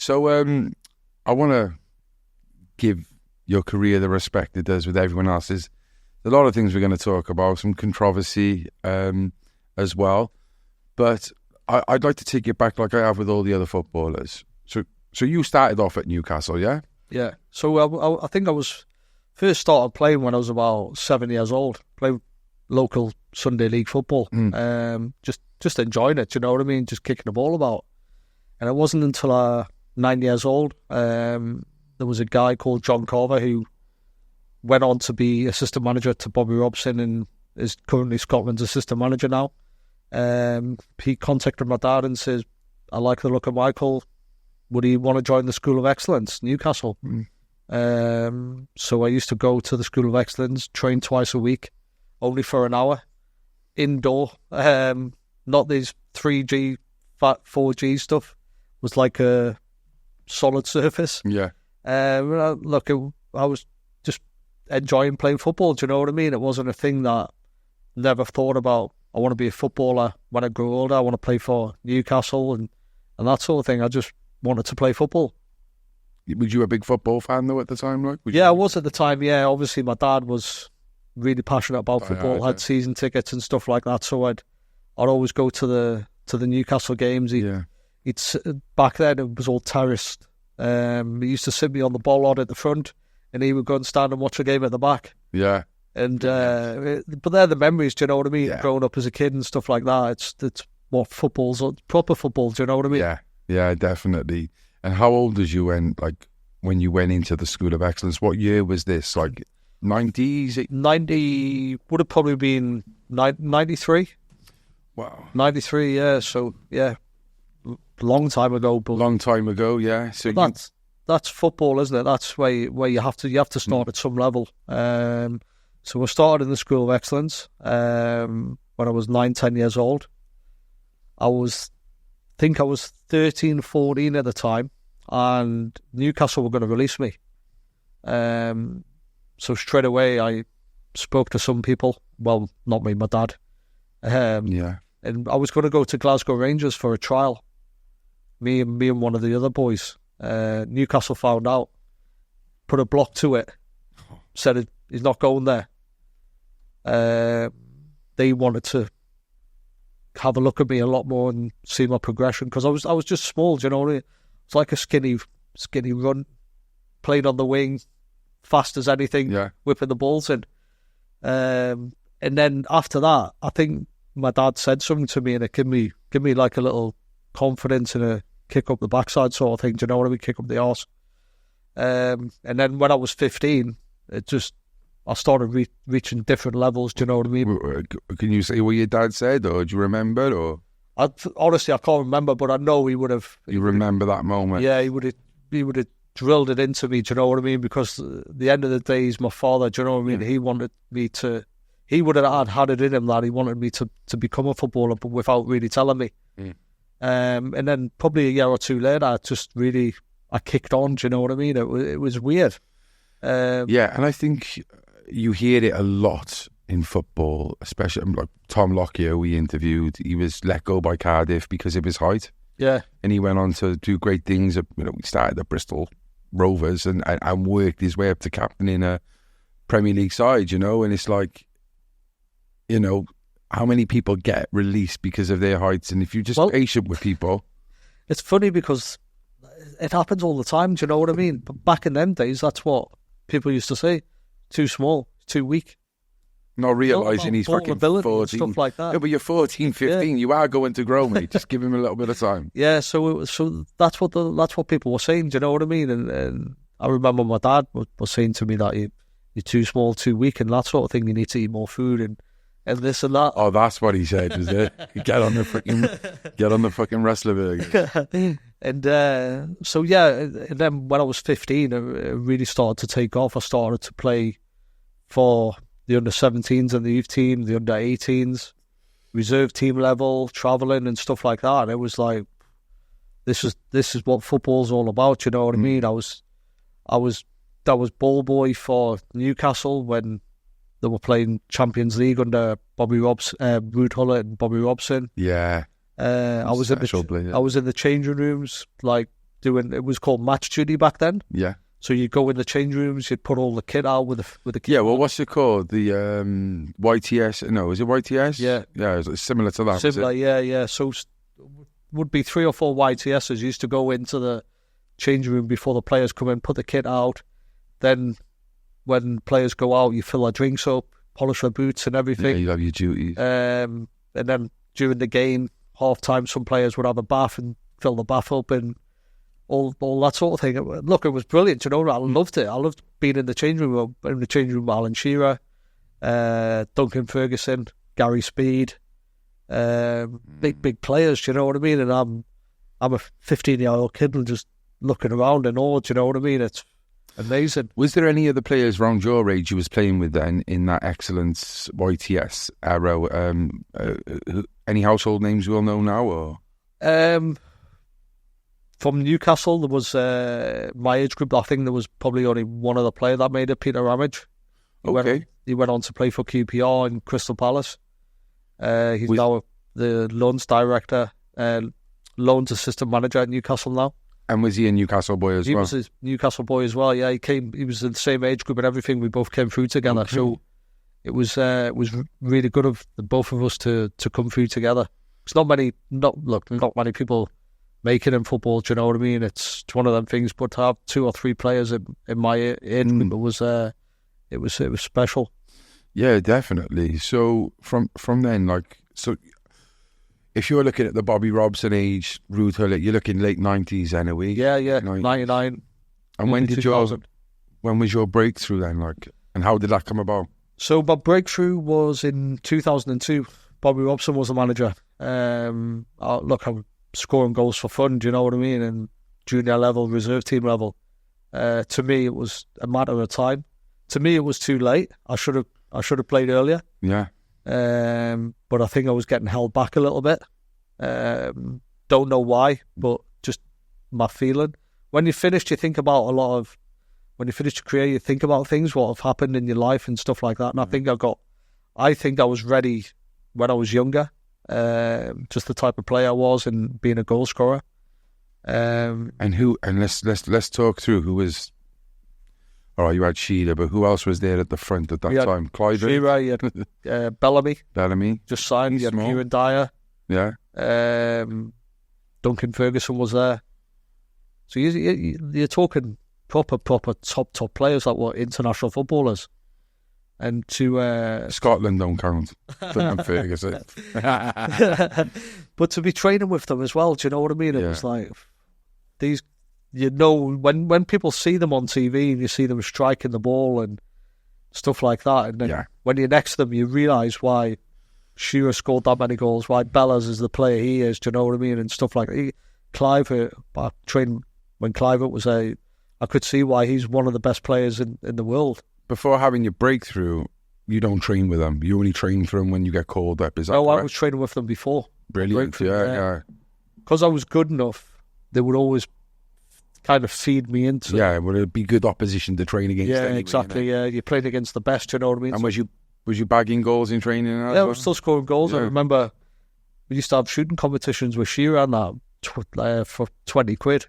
So I want to give your career the respect it does with everyone else's. A lot of things we're going to talk about, some controversy as well. But I'd like to take it back like I have with all the other footballers. So you started off at Newcastle, yeah? Yeah. So I think I was first started playing when I was about 7 years old. Played local Sunday league football. Just enjoying it, you know what I mean? Just kicking the ball about. And it wasn't until 9 years old, there was a guy called John Carver who went on to be assistant manager to Bobby Robson and is currently Scotland's assistant manager now. He contacted my dad and says, I like the look of Michael. Would he want to join the School of Excellence, Newcastle? So I used to go to the School of Excellence, train twice a week, only for an hour, indoor. Not these 3G, 4G stuff. It was like a solid surface. Yeah. Look, I was just enjoying playing football. Do you know what I mean? It wasn't a thing that I never thought about. I want to be a footballer when I grow older. I want to play for Newcastle and that sort of thing. I just wanted to play football. Was you a big football fan though at the time? I was at the time. Yeah, obviously my dad was really passionate about football. Had season tickets and stuff like that. So I'd always go to the Newcastle games. Back then it was all terraced. He used to sit me on the bollard at the front, and he would go and stand and watch a game at the back. Yeah. And but they're the memories. Do you know what I mean? Yeah. Growing up as a kid and stuff like that. It's what football's proper football. Do you know what I mean? Yeah, definitely. And how old was you when you went into the School of Excellence? What year was this? Like 90s? 90 would have probably been 93. Wow. 93, yeah. So yeah, long time ago. But long time ago, yeah. So that's football, isn't it? That's where you have to start at some level. So I started in the School of Excellence when I was 9-10 years old. I think I was 13, 14 at the time, and Newcastle were going to release me. So straight away I spoke to some people. Well, not me, my dad. And I was going to go to Glasgow Rangers for a trial. Me and one of the other boys. Newcastle found out, put a block to it, said he's not going there. They wanted to have a look at me a lot more and see my progression, because I was just small. Do you know what I mean? It's like a skinny run, played on the wing, fast as anything, whipping the balls in. And then after that, I think my dad said something to me, and it gave me like a little confidence and a kick up the backside sort of thing. Do you know what I mean? Kick up the arse. And then when I was 15, I started reaching different levels. Do you know what I mean? Can you say what your dad said, or do you remember? Or honestly, I can't remember, but I know he would have. You remember that moment? Yeah, he would have drilled it into me. Do you know what I mean? Because at the end of the day, he's my father. Do you know what I mean? He wanted me to. He would have had it in him that he wanted me to become a footballer, but without really telling me. And then probably a year or two later, I kicked on. Do you know what I mean? It was weird. Yeah, and I think you hear it a lot in football, especially like Tom Lockyer we interviewed. He was let go by Cardiff because of his height. Yeah. And he went on to do great things. He started at Bristol Rovers and worked his way up to captain in a Premier League side, and it's like, how many people get released because of their heights? And if you're just patient with people. It's funny because it happens all the time, do you know what I mean? But back in them days, that's what people used to say. Too small, too weak. Not realising he's fucking 14. Stuff like that. Yeah, but you're 14, 15. You are going to grow, mate. Just give him a little bit of time. Yeah, so that's what people were saying, do you know what I mean? And I remember my dad was saying to me that you're too small, too weak and that sort of thing. You need to eat more food and this and that. Oh, that's what he said, was it? Get on the fucking wrestler burger. And so yeah, and then when I was 15, it really started to take off. I started to play for the under-17s and the youth team, the under-18s, reserve team level, travelling and stuff like that. And it was like, this is what football's all about. You know what I mean? I was ball boy for Newcastle when they were playing Champions League under Bobby Robson, Ruud Gullit and Bobby Robson. Yeah. I was in the changing rooms, like it was called match duty back then. Yeah. So you'd go in the change rooms, you'd put all the kit out with the kit. Yeah, well, what's it called? The YTS? No, is it YTS? Yeah. Yeah, it's similar to that. Similar, yeah. So would be 3 or 4 YTSs used to go into the change room before the players come in, put the kit out. Then when players go out, you fill their drinks up, polish their boots and everything. Yeah, you have your duties. And then during the game, half-time, some players would have a bath and fill the bath up and all that sort of thing. Look, it was brilliant, you know. I loved it. I loved being in the change room. In the change room, Alan Shearer, Duncan Ferguson, Gary Speed, big players. You know what I mean? And I'm a 15-year-old kid and just looking around in awe. You know what I mean? It's amazing. Was there any other players around your age you was playing with then in that excellence YTS era? Any household names we'll know now, or? From Newcastle, there was my age group. I think there was probably only one other player that made it, Peter Ramage. He went on to play for QPR and Crystal Palace. He's now the loans director, loans assistant manager at Newcastle now. And was he a Newcastle boy as well? He was a Newcastle boy as well, yeah. He was in the same age group and everything. We both came through together. Okay. So it was really good of the both of us to come through together. It's not many people make it in football, do you know what I mean? It's one of them things, but to have 2 or 3 players in my age group, it was special. Yeah, definitely. So from then, if you're looking at the Bobby Robson age, Ruud Gullit, you're looking late 90s anyway. Yeah, 99. And when was your breakthrough then, and how did that come about? So my breakthrough was in 2002. Bobby Robson was the manager. I'm scoring goals for fun, do you know what I mean? And junior level, reserve team level. To me, it was a matter of time. To me, it was too late. I should have played earlier. Yeah. But I think I was getting held back a little bit. Don't know why, but just my feeling. When you finished, you think about when you finish your career, you think about things, what have happened in your life and stuff like that. And I think I was ready when I was younger. Just the type of player I was and being a goal scorer. And let's talk through who was. All right, you had Shearer, but who else was there at the front at that time? Clive. Shearer, you had Bellamy. Bellamy just signed. You had Kieran Dyer. Yeah. Duncan Ferguson was there. So you're talking proper top players that were international footballers. And to Scotland don't count. Duncan Ferguson. But to be training with them as well, do you know what I mean? It was like these. You know, when people see them on TV and you see them striking the ball and stuff like that, and then when you're next to them, you realise why Shearer scored that many goals, why Bellas is the player he is, do you know what I mean, and stuff like that. Clive, I trained when Clive was I could see why he's one of the best players in the world. Before having your breakthrough, you don't train with them. You only train for them when you get called up, is that correct? I was training with them before. Brilliant, yeah. Because I was good enough, they would always kind of feed me into. Yeah, well, it'd be good opposition to train against. Yeah, exactly. Yeah, you're playing against the best. You know what I mean? And was you bagging goals in training? Yeah, I was still scoring goals. Yeah. I remember we used to have shooting competitions with Shearer and that for 20 quid.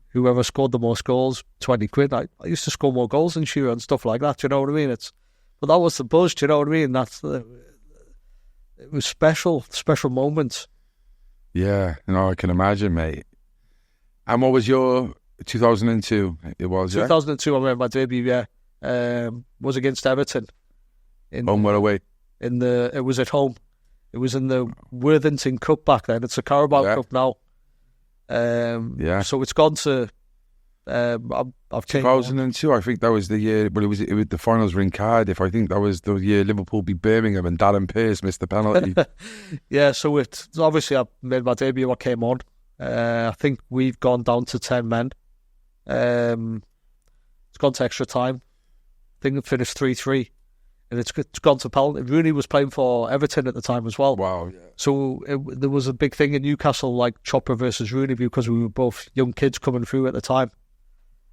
Whoever scored the most goals, 20 quid. I used to score more goals than Shearer and stuff like that. You know what I mean? But that was the buzz. You know what I mean? It was special moments. Yeah, I can imagine, mate. And what was your 2002? It was 2002. I remember my debut. Was against Everton. Home or away? It was at home. It was in the Worthington Cup back then. It's a Carabao Cup now. So it's gone to. I've 2002. I think that was the year. Well, it was the finals were in Cardiff. I think that was the year Liverpool beat Birmingham and Darren Pearce missed the penalty. Yeah. So it's obviously I made my debut. I came on. I think we've gone down to 10 men. It's gone to extra time. I think it finished 3-3. And it's gone to penalty. Rooney was playing for Everton at the time as well. Wow. Yeah. So there was a big thing in Newcastle, like Chopra versus Rooney, because we were both young kids coming through at the time.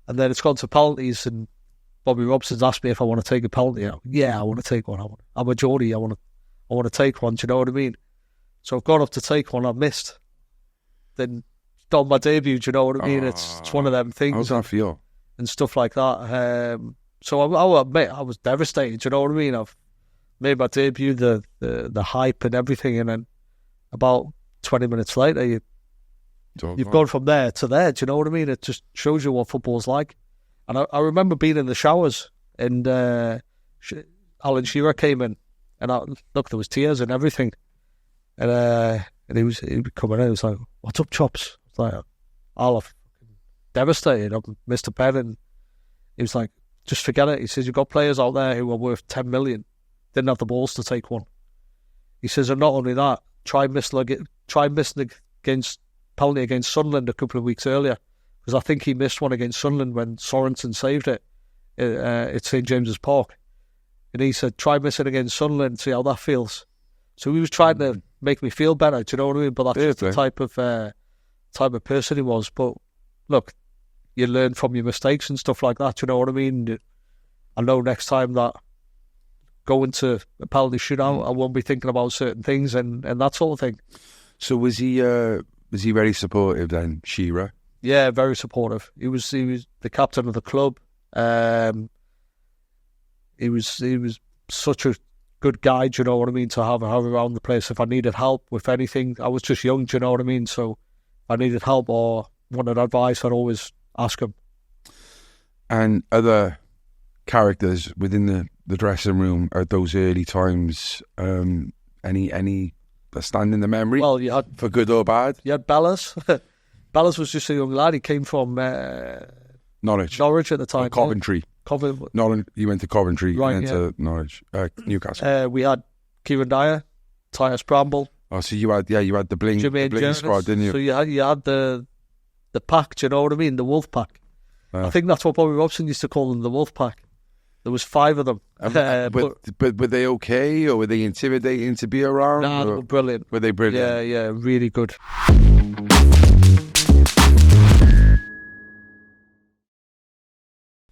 And then it's gone to penalties, and Bobby Robson's asked me if I want to take a penalty. Yeah, I want to take one. I'm a Geordie. I want to take one. Do you know what I mean? So I've gone up to take one. I've missed. Then on my debut. Do you know what I mean? It's one of them things. How's that feel? And stuff like that. So I admit I was devastated. Do you know what I mean? I've made my debut, the hype and everything, and then about 20 minutes later, you've gone from there to there. Do you know what I mean? It just shows you what football's like. And I remember being in the showers, and Alan Shearer came in, and look, there was tears and everything, and he was coming in. He was like, "What's up, Chops?" I was like, "I'm devastated. I'm Mr. Penn." And he was like, "Just forget it." He says, "You've got players out there who are worth 10 million, didn't have the balls to take one." He says, "And not only that, try missing against penalty against Sunderland a couple of weeks earlier, because I think he missed one against Sunderland when Sorensen saved it at St James's Park." And he said, "Try missing against Sunderland, see how that feels." So he was trying to make me feel better. Do you know what I mean? But that's the type of person he was. But look, you learn from your mistakes and stuff like that. Do you know what I mean? I know next time that going to a penalty shootout, I won't be thinking about certain things and that sort of thing. So was he very supportive then, Shearer? Yeah, very supportive. He was the captain of the club. He was such a good guy, do you know what I mean, to have around the place. If I needed help with anything, I was just young, do you know what I mean? So if I needed help or wanted advice, I'd always ask him. And other characters within the dressing room at those early times, any that stand in the memory? Well, you had, for good or bad? You had Bellas. Bellas was just a young lad. He came from Norwich at the time. Coventry. He went to Coventry, right, and to Norwich, Newcastle. We had Kieran Dyer, Tyus Bramble. Oh, so you had the bling squad, didn't you? So you had the pack. Do you know what I mean? The Wolf Pack. I think that's what Bobby Robson used to call them, the Wolf Pack. There was 5 of them. But were they okay, or were they intimidating to be around? Nah, they were brilliant. Were they brilliant? Yeah, really good.